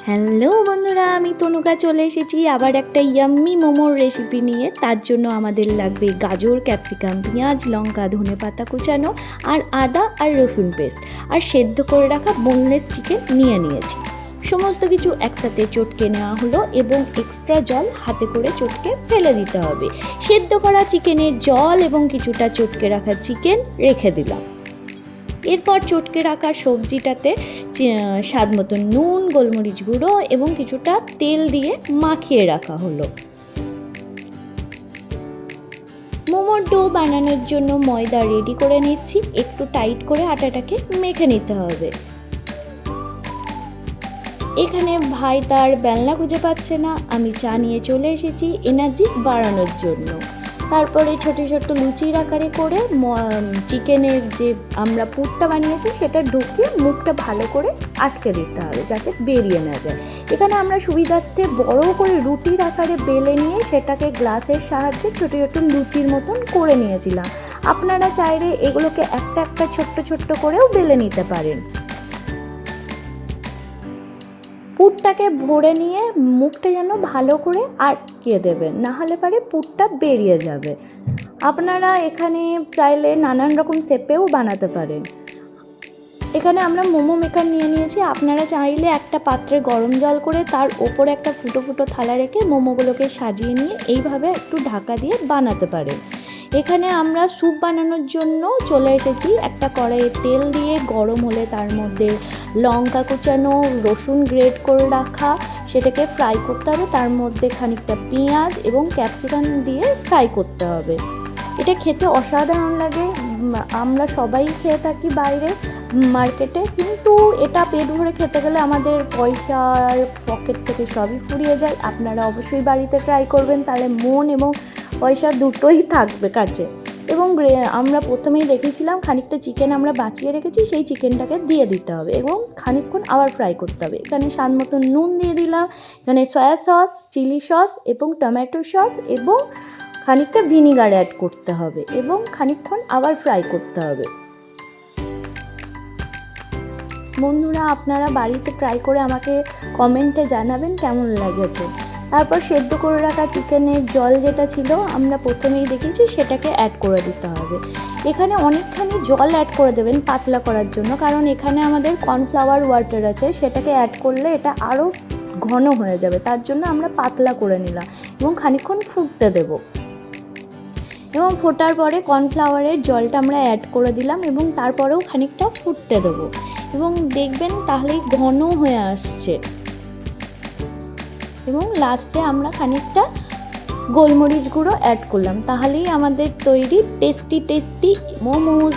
Hello বন্ধুরা, আমি তনুকা চলে এসেছি আবার একটা ইয়াম্মি মোমোর রেসিপি নিয়ে। তার জন্য আমাদের লাগবে গাজর, ক্যাপসিকাম, পেঁয়াজ, লঙ্কা, ধনেপাতা কুচানো আর আদা আর রসুন পেস্ট আর সেদ্ধ করে রাখা বোনলেস চিকেন নিয়েছি। সমস্ত কিছু একসাথে চটকে নেওয়া হলো এবং এক্সট্রা জল হাতে করে চটকে ফেলে দিতে হবে। সেদ্ধ করা চিকেনের জল এবং কিছুটা চটকে রাখা চিকেন রেখে দিলাম। এরপর চটকে রাখা সবজিটাতে স্বাদ মতো নুন, গোলমরিচ গুঁড়ো এবং কিছুটা তেল দিয়ে মাখিয়ে রাখা হলো। মোমোর ডো বানানোর জন্য ময়দা রেডি করে নিচ্ছি। একটু টাইট করে আটাটাকে মেখে নিতে হবে। এখানে ভাই তার বেলনা খুঁজে পাচ্ছে না, আমি চা নিয়ে চলে এসেছি এনার্জি বাড়ানোর জন্য। তারপরে ছোট ছোট লুচির আকারে করে চিকেনের যে আমরা পুরটা বানিয়েছি সেটা ঢুকিয়ে মুখটা ভালো করে আটকে দিতে হবে যাতে বেরিয়ে না যায়। এখানে আমরা সুবিধার্থে বড় করে রুটির আকারে বেলে নিয়ে সেটাকে গ্লাসের সাহায্যে ছোট ছোট লুচির মতন করে নিয়েছিলাম। আপনারা চাইলে এগুলোকে একটা একটা ছোট্ট ছোট্ট করেও বেলে নিতে পারেন। পুরটাকে ভরে নিয়ে মুখটা যেন ভালো করে আটকে দেবেন, না হলে পারে পুরটা বেরিয়ে যাবে। আপনারা এখানে চাইলে নানান রকম শেপেও বানাতে পারেন। এখানে আমরা মোমো মেকার নিয়েছি। আপনারা চাইলে একটা পাত্রে গরম জল করে তার ওপরে একটা ফুটো ফুটো থালা রেখে মোমোগুলোকে সাজিয়ে নিয়ে এইভাবে একটু ঢাকা দিয়ে বানাতে পারেন। এখানে আমরা স্যুপ বানানোর জন্য চলে এসেছি। একটা কড়াইয়ে তেল দিয়ে গরম হলে তার মধ্যে লঙ্কা কুচানো, রসুন গ্রেট করে রাখা সেটাকে ফ্রাই করতে হবে। তার মধ্যে খানিকটা পেঁয়াজ এবং ক্যাপসিকাম দিয়ে ফ্রাই করতে হবে। এটা খেতে অসাধারণ লাগে। আমরা সবাই খেয়ে থাকি বাইরে মার্কেটে, কিন্তু এটা পেট ভরে খেতে গেলে আমাদের পয়সার পকেট থেকে সবই ফুরিয়ে যায়। আপনারা অবশ্যই বাড়িতে ট্রাই করবেন, তাহলে মন এবং পয়সা দুটোই থাকবে কাছে। এবং আমরা প্রথমেই দেখেছিলাম খানিকটা চিকেন আমরা বাঁচিয়ে রেখেছি, সেই চিকেনটাকে দিয়ে দিতে হবে এবং খানিকক্ষণ আবার ফ্রাই করতে হবে। এখানে স্বাদ মতো নুন দিয়ে দিলাম, এখানে সয়া সস, চিলি সস এবং টমেটো সস এবং খানিকটা ভিনিগার অ্যাড করতে হবে এবং খানিকক্ষণ আবার ফ্রাই করতে হবে। বন্ধুরা, আপনারা বাড়িতে ট্রাই করে আমাকে কমেন্টে জানাবেন কেমন লেগেছে। তারপর সেদ্ধ করে রাখা চিকেনের জল যেটা ছিল আমরা প্রথমেই দেখেছি সেটাকে অ্যাড করে দিতে হবে। এখানে অনেকখানি জল অ্যাড করে দেবেন পাতলা করার জন্য, কারণ এখানে আমাদের কর্নফ্লাওয়ার ওয়াটার আছে, সেটাকে অ্যাড করলে এটা আরও ঘন হয়ে যাবে। তার জন্য আমরা পাতলা করে নিলাম এবং খানিকক্ষণ ফুটতে দেব। এবং ফোটার পরে কর্নফ্লাওয়ারের জলটা আমরা অ্যাড করে দিলাম এবং তারপরেও খানিকটা ফুটতে দেবো এবং দেখবেন তাহলেই ঘন হয়ে আসছে। এবং লাস্টে আমরা খানিকটা গোলমরিচ গুঁড়ো অ্যাড করলাম, তাহলেই আমাদের তৈরি টেস্টি মোমোস।